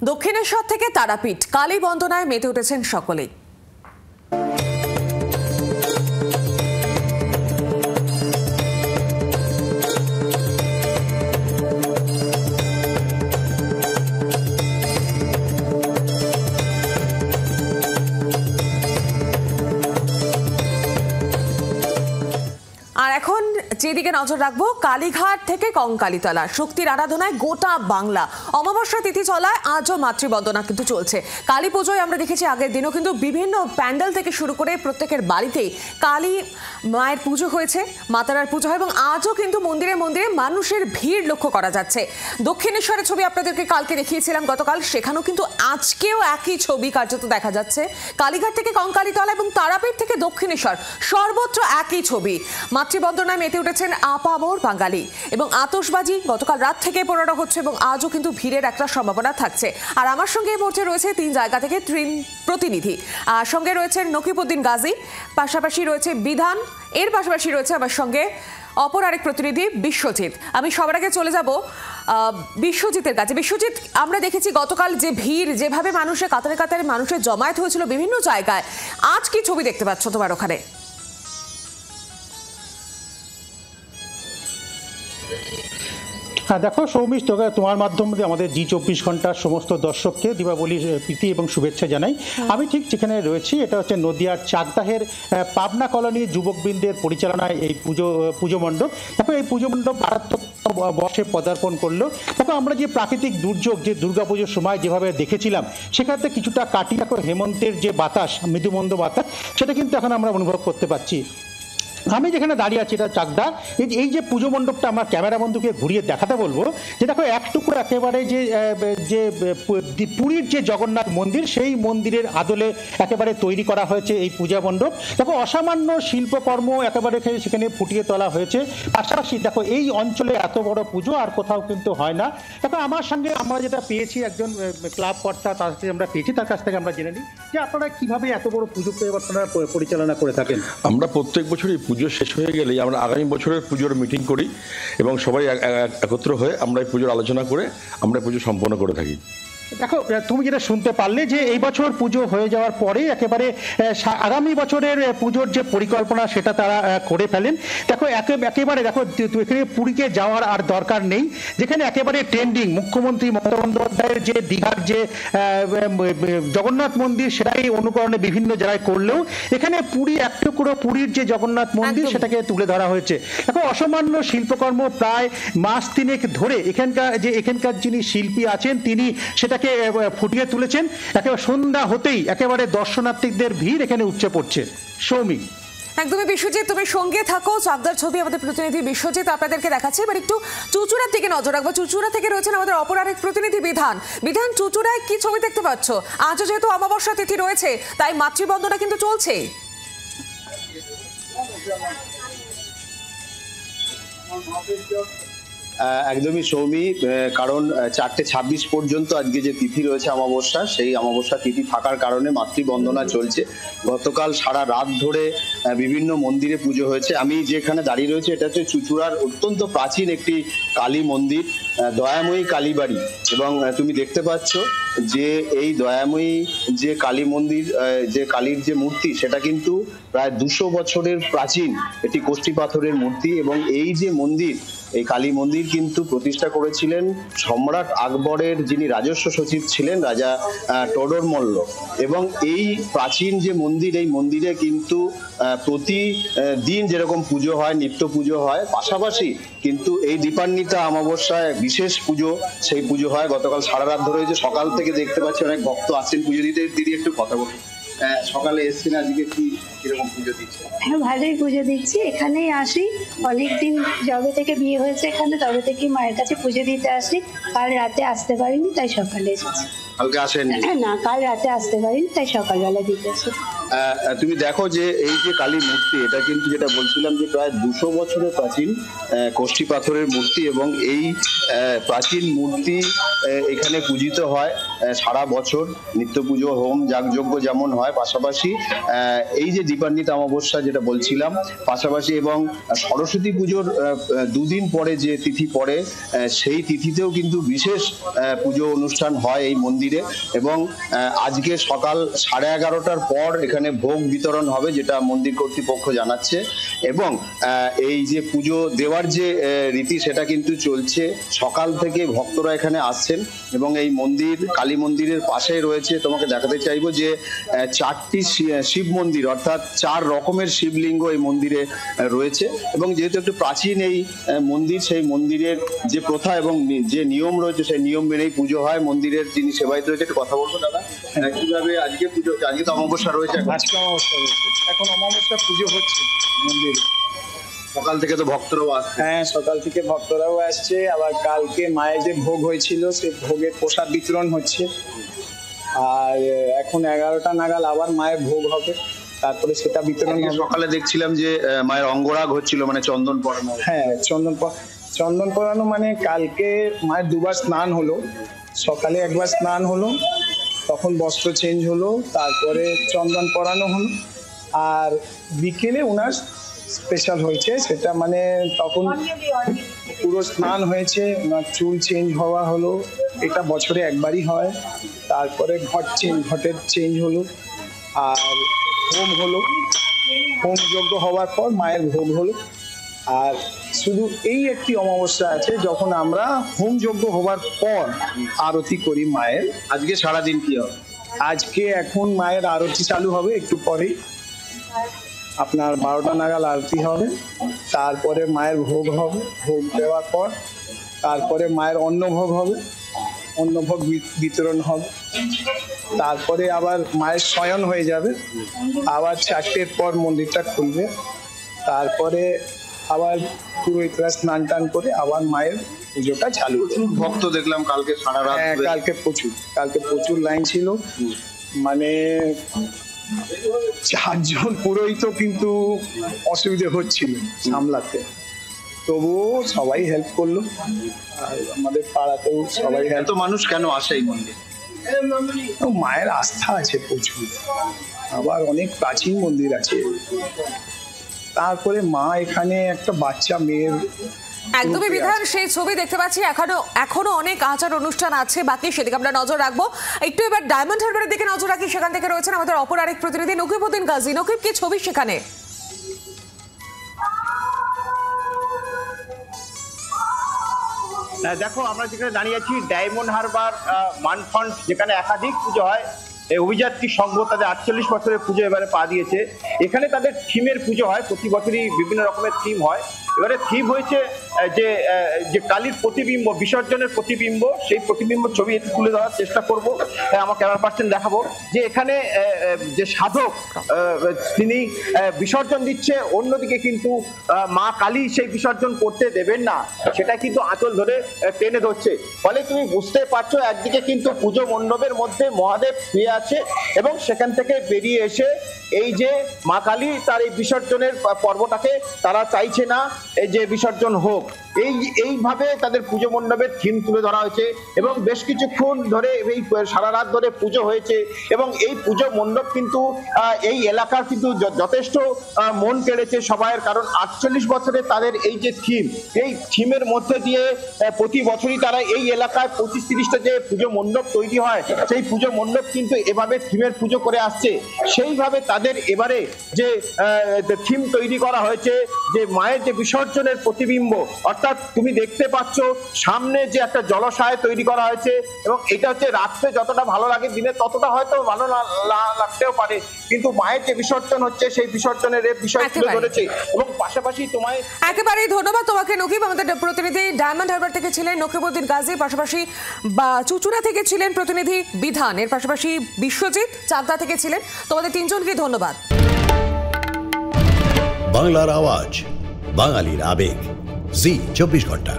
দক্ষিণেশ্বর থেকে তারাপীঠ কালী বন্দনায় মেতে উঠেছেন সকলেই। আর এখন যেদিকে নজর রাখবো, কালীঘাট থেকে কঙ্কালীতলা শক্তির আরাধনায় গোটা বাংলা। অমাবস্যা তিথি চলায় আজও মাতৃবন্দনা কিন্তু চলছে। কালী পুজোয় আমরা দেখেছি আগের দিনও কিন্তু বিভিন্ন প্যান্ডেল থেকে শুরু করে প্রত্যেকের বাড়িতেই কালী মায়ের পুজো হয়েছে, মাতারার পুজো হয় এবং আজও কিন্তু মন্দিরে মন্দিরে মানুষের ভিড় লক্ষ্য করা যাচ্ছে। দক্ষিণেশ্বরের ছবি আপনাদেরকে কালকে দেখিয়েছিলাম গতকাল, সেখানেও কিন্তু আজকেও একই ছবি কার্যত দেখা যাচ্ছে। কালীঘাট থেকে কঙ্কালীতলা এবং তারাপীঠ থেকে দক্ষিণেশ্বর সর্বত্র একই ছবি। মাতৃবন্দনায় মেতে উঠেছেন আপামর বাঙালি এবং আতশবাজি গতকাল রাত থেকে পোড়ানো হচ্ছে এবং আজও কিন্তু ভিড়ের একটা সম্ভাবনা থাকছে। আর আমার সঙ্গে এই মুহূর্তে রয়েছে 3 জায়গা থেকে 3 প্রতিনিধি। সঙ্গে রয়েছেন নকিবউদ্দিন গাজী, পাশাপাশি রয়েছে বিধান, এর পাশাপাশি রয়েছে আমার সঙ্গে অপর আরেক প্রতিনিধি বিশ্বজিৎ। আমি সবার আগে চলে যাব বিশ্বজিতের কাছে। বিশ্বজিৎ, আমরা দেখেছি গতকাল যে ভিড়, যেভাবে মানুষের কাতারে কাতারে মানুষের জমায়েত হয়েছিল বিভিন্ন জায়গায়, আজ কি ছবি দেখতে পাচ্ছ তোমার ওখানে? হ্যাঁ দেখো সৌমিশ, তোমার মাধ্যমে আমাদের জি24 ঘন্টার সমস্ত দর্শককে দীপাবলির প্রীতি এবং শুভেচ্ছা জানাই। আমি ঠিক যেখানে রয়েছি এটা হচ্ছে নদিয়ার চাকদাহের পাবনা কলোনির যুবকবৃন্দের পরিচালনায় এই পুজো মণ্ডপ। দেখো এই পুজো মণ্ডপ মারাত্মক বর্ষে পদার্পণ করলো। দেখো আমরা যে প্রাকৃতিক দুর্যোগ যে দুর্গাপুজোর সময় যেভাবে দেখেছিলাম, সেখানে কিছুটা কাটিয়ে দেখো হেমন্তের যে বাতাস, মৃদুমন্দ বাতাস, সেটা কিন্তু এখন আমরা অনুভব করতে পারছি। আমি যেখানে দাঁড়িয়ে আছি এটা চাকদা, এই যে পুজো মণ্ডপটা আমার ক্যামেরা বন্ধুকে ঘুরিয়ে দেখাতে বলবো যে দেখো এক টুকরো একেবারে যে পুরীর যে জগন্নাথ মন্দির, সেই মন্দিরের আদলে একেবারে তৈরি করা হয়েছে এই পূজা মণ্ডপ। দেখো অসামান্য শিল্পকর্ম একেবারে সেখানে ফুটিয়ে তোলা হয়েছে। পাশাপাশি দেখো এই অঞ্চলে এত বড় পুজো আর কোথাও কিন্তু হয় না। দেখো আমার সঙ্গে আমরা যেটা পেয়েছি একজন ক্লাব কর্তা, তার কাছে আমরা পেয়েছি, তার কাছ থেকে আমরা জেনে নিই যে আপনারা কিভাবে এত বড় পুজো আপনারা পরিচালনা করে থাকেন। আমরা প্রত্যেক বছরই পুজো শেষ হয়ে গেলেই আমরা আগামী বছরের পুজোর মিটিং করি এবং সবাই একত্র হয়ে আমরা এই পুজোর আলোচনা করে আমরা পুজো সম্পন্ন করে থাকি। দেখো তুমি যেটা শুনতে পারলে যে এই বছর পুজো হয়ে যাওয়ার পরে একেবারে আগামী বছরের পুজোর যে পরিকল্পনা সেটা তারা করে ফেলেন। দেখো একেবারে দেখো এখানে পুরীকে যাওয়ার আর দরকার নেই, যেখানে একেবারে ট্রেন্ডিং মুখ্যমন্ত্রী মমতা বন্দ্যোপাধ্যায়ের যে দীঘার যে জগন্নাথ মন্দির, সেটাই অনুকরণে বিভিন্ন জায়গায় করলেও এখানে পুরী এক টুকরো পুরীর যে জগন্নাথ মন্দির সেটাকে তুলে ধরা হয়েছে। দেখো অসামান্য শিল্পকর্ম প্রায় মাস 3 ধরে এখানকার যিনি শিল্পী আছেন তিনি সেটা ফুটিয়ে তুলেছেন। একেবারে সন্ধ্যা হতেই একেবারে দর্শনার্থীদের ভিড় এখানে উপচে পড়ছে। সৌমিক, একদমই বিশ্বজিৎ, তুমি সঙ্গে থাকো। চাকদার ছবি আমাদের প্রতিনিধি বিশ্বজিৎ আপনাদেরকে দেখাচ্ছে। এবার একটু চুচুড়ার দিকে নজর রাখবো। চুচুড়া থেকে রয়েছেন আমাদের অপর আরেক প্রতিনিধি বিধান। বিধান, চুচুড়ায় কি ছবি দেখতে পাচ্ছ? আজও যেহেতু অমাবস্যা তিথি রয়েছে, তাই মাতৃবন্দনা কিন্তু চলছে। একদমই সৌমি, কারণ 4:26 পর্যন্ত আজকে যে তিথি রয়েছে অমাবস্যা, সেই অমাবস্যা তিথি থাকার কারণে মাতৃবন্দনা চলছে। গতকাল সারা রাত ধরে বিভিন্ন মন্দিরে পুজো হয়েছে। আমি যেখানে দাঁড়িয়ে রয়েছে এটা হচ্ছে চুচুড়ার অত্যন্ত প্রাচীন একটি কালী মন্দির, দয়াময়ী কালীবাড়ি। এবং তুমি দেখতে পাচ্ছ যে এই দয়াময়ী যে কালী মন্দির, যে কালীর যে মূর্তি, সেটা কিন্তু প্রায় 200 বছরের প্রাচীন একটি কোষ্ঠী পাথরের মূর্তি। এবং এই যে মন্দির, এই কালী মন্দির কিন্তু প্রতিষ্ঠা করেছিলেন সম্রাট আকবরের যিনি রাজস্ব সচিব ছিলেন, রাজা টোডর মল্ল। এবং এই প্রাচীন যে মন্দির, এই মন্দিরে কিন্তু প্রতিদিন যেরকম পুজো হয়, নিত্য পুজো হয়, পাশাপাশি কিন্তু এই দীপান্বিতা অমাবস্যায় বিশেষ পুজো, সেই পুজো হয়। গতকাল সারা রাত ধরে হয়েছে, সকাল থেকে দেখতে পাচ্ছি অনেক ভক্ত আসছেন পুজো দিতে। দিদি একটু কথা বলি, সকালে এসছেন, আজকে কিরকম পুজো দিচ্ছে? হ্যাঁ, ভালোই পুজো দিচ্ছি, এখানেই আসি অনেকদিন, যবে থেকে বিয়ে হয়েছে এখানে তবে থেকে মায়ের কাছে পুজো দিতে আসি। কাল রাতে আসতে পারিনি, তাই সকালে এসেছি। কালকে আসেন? না, কাল রাতে আসতে পারিনি, তাই সকালবেলা দিতে আসি। তুমি দেখো যে এই যে কালী মূর্তি, এটা কিন্তু যেটা বলছিলাম যে প্রায় 200 বছরের প্রাচীন কোষ্ঠী পাথরের মূর্তি, এবং এই প্রাচীন মূর্তি এখানে পূজিত হয় সারা বছর। নিত্য পুজো, হোম, যাগযজ্ঞ যেমন হয়, পাশাপাশি এই যে দীপান্বিত অমাবস্যা যেটা বলছিলাম, পাশাপাশি এবং সরস্বতী পুজোর 2 দিন পরে যে তিথি পড়ে সেই তিথিতেও কিন্তু বিশেষ পুজো অনুষ্ঠান হয় এই মন্দিরে। এবং আজকে সকাল 11:30টার পর এখানে ভোগ বিতরণ হবে, যেটা মন্দির কর্তৃপক্ষ জানাচ্ছে। এবং এই যে পুজো দেওয়ার যে রীতি সেটা কিন্তু চলছে, সকাল থেকে ভক্তরা এখানে আসছেন। এবং এই মন্দির, কালী মন্দিরের পাশেই রয়েছে, তোমাকে দেখাতে চাইবো যে 4টি শিব মন্দির, অর্থাৎ 4 রকমের শিবলিঙ্গ এই মন্দিরে রয়েছে। এবং যেহেতু একটু প্রাচীন এই মন্দির, সেই মন্দিরের যে প্রথা এবং যে নিয়ম রয়েছে সেই নিয়ম মেনেই পুজো হয়। মন্দিরের যিনি সেবায়িত রয়েছে, একটু কথা বলবো দাদা, কিভাবে আজকে পুজো হচ্ছে? আজকে তো অমাবস্যা রয়েছে, আজকে অমাবস্যা রয়েছে, এখন অমাবস্যা পুজো হচ্ছে মন্দিরে। সকাল থেকে তো ভক্তরাও আসছে। হ্যাঁ, সকাল থেকে ভক্তরাও আসছে। আবার কালকে মায়ের যে ভোগ হয়েছিল সেই ভোগের প্রসাদ বিতরণ হচ্ছে। আর এখন 11টা নাগাদ আবার মায়ের ভোগ হবে, তারপরে সেটা বিতরণ হবে। সকালে দেখছিলাম যে মায়ের অঙ্গরাগ হচ্ছিল, মানে চন্দন পরানো। হ্যাঁ, চন্দন পরানো মানে কালকে মায়ের 2বার স্নান হলো। সকালে একবার স্নান হলো, তখন বস্ত্র চেঞ্জ হলো, তারপরে চন্দন পরানো হলো। আর বিকেলে ওনার স্পেশাল হয়েছে, সেটা মানে তখন পুরো স্নান হয়েছে, ওনার চুল চেঞ্জ হওয়া হলো। এটা বছরে একবারই হয়। তারপরে ঘটের চেঞ্জ হলো, আর হোম হলো। হোম যজ্ঞ হওয়ার পর মায়ের ভোগ হলো। আর শুধু এই একটি অমাবস্যা আছে, যখন আমরা হোম যজ্ঞ হওয়ার পর আরতি করি মায়ের। আজকে সারাদিন কি হবে? আজকে এখন মায়ের আরতি চালু হবে, একটু পরেই আপনার 12টা নাগাদ আরতি হবে। তারপরে মায়ের ভোগ হবে, ভোগ দেওয়ার পর তারপরে মায়ের অন্নভোগ হবে, অন্নভোগ বিতরণ হবে। তারপরে আবার মায়ের শয়ন হয়ে যাবে, আবার 4টের পর মন্দিরটা খুলবে। তারপরে আবার পুরোহিতরা স্নান টান করে আবার মায়ের পুজোটা চালু হবে। ভক্ত দেখলাম কালকে সারা রাত। হ্যাঁ, কালকে প্রচুর লাইন ছিল। মানে 4 জন পুরোহিত কিন্তু অসুবিধে হচ্ছিল সামলাতে, তবুও সবাই হেল্প করলো। আর আমাদের পাড়াতেও সবাই এত মানুষ কেন আসে এই মন্দির? মায়ের আস্থা আছে প্রচুর, আবার অনেক প্রাচীন মন্দির আছে। তারপরে মা এখানে একটা বাচ্চা মেয়ের একদমই বিধান, সেই ছবি দেখতে পাচ্ছি। এখনো অনেক আচার অনুষ্ঠান আছে বাকি, সেদিকে আমরা নজর রাখবো। একটু এবার ডায়মন্ড হারবারের দিকে নজর রাখি, সেখান থেকে রয়েছেন আমাদের অপর আরেক প্রতিনিধি নকিবউদ্দিন গাজী। নকিব, কি ছবি সেখানে? দেখো, আমরা যেখানে দাঁড়িয়ে আছি ডায়মন্ড হারবার মানফন্ড, যেখানে একাধিক পুজো হয়। এই অভিযাত্রী সংঘ তাদের 48 বছরের পুজো এবারে পা দিয়েছে। এখানে তাদের থিমের পুজো হয়, প্রতি বছরই বিভিন্ন রকমের থিম হয়। এবারে থিম হয়েছে যে কালীর প্রতিবিম্ব, বিসর্জনের প্রতিবিম্ব, সেই প্রতিবিম্ব ছবি একটু তুলে ধরার চেষ্টা করব। আমার ক্যামেরা পার্সন দেখাবো যে এখানে যে সাধক তিনি বিসর্জন দিচ্ছে, অন্যদিকে কিন্তু মা কালী সেই বিসর্জন করতে দেবেন না, সেটা কিন্তু আঁচল ধরে টেনে ধরছে। ফলে তুমি বুঝতে পারছো, একদিকে কিন্তু পুজো মণ্ডপের মধ্যে মহাদেব শুয়ে আছে, এবং সেখান থেকে বেরিয়ে এসে এই যে মা কালী তার এই বিসর্জনের পর্বটাকে তারা চাইছে না এই যে বিসর্জন হোক। এইভাবে তাদের পুজো মণ্ডপের থিম তুলে ধরা হয়েছে, এবং বেশ কিছুক্ষণ ধরে এই সারা রাত ধরে পুজো হয়েছে। এবং এই পুজো মণ্ডপ কিন্তু এই এলাকার কিন্তু যথেষ্ট মন কেড়েছে সবাইয়ের, কারণ 48 বছরে তাদের এই যে থিম, এই থিমের মধ্যে দিয়ে প্রতি বছরই তারা এই এলাকায় 25-30টা যে পুজো মণ্ডপ তৈরি হয়, সেই পুজো মণ্ডপ কিন্তু এভাবে থিমের পুজো করে আসছে। সেইভাবে তাদের এবারে যে থিম তৈরি করা হয়েছে, যে মায়ের যে বিসর্জনের প্রতিবিম্ব, অর্থাৎ তুমি দেখতে পাচ্ছ সামনে যে একটা জলাশয় তৈরি করা হয়েছে, এবং এটা হচ্ছে রাত্রে যতটা ভালো লাগে দিনে ততটা হয়তো ভালো লাগতেও পারে, কিন্তু মায়ের যে বিসর্জন হচ্ছে সেই বিসর্জনের বিষয় তুলে ধরেছে। এবং পাশাপাশি তোমায় একেবারেই ধন্যবাদ তোমাকে নকিব। আমাদের প্রতিনিধি ডায়মন্ড হারবার থেকে ছিলেন নকিবউদ্দিন গাজী, পাশাপাশি চুচুড়া থেকে ছিলেন প্রতিনিধি বিধান, এর পাশাপাশি বিশ্বজিৎ চাকদা থেকে ছিলেন। তোমাদের তিনজনকে ধন্যবাদ। বাংলার আওয়াজ, বাঙালির আবেগ, জি 24 ঘন্টা।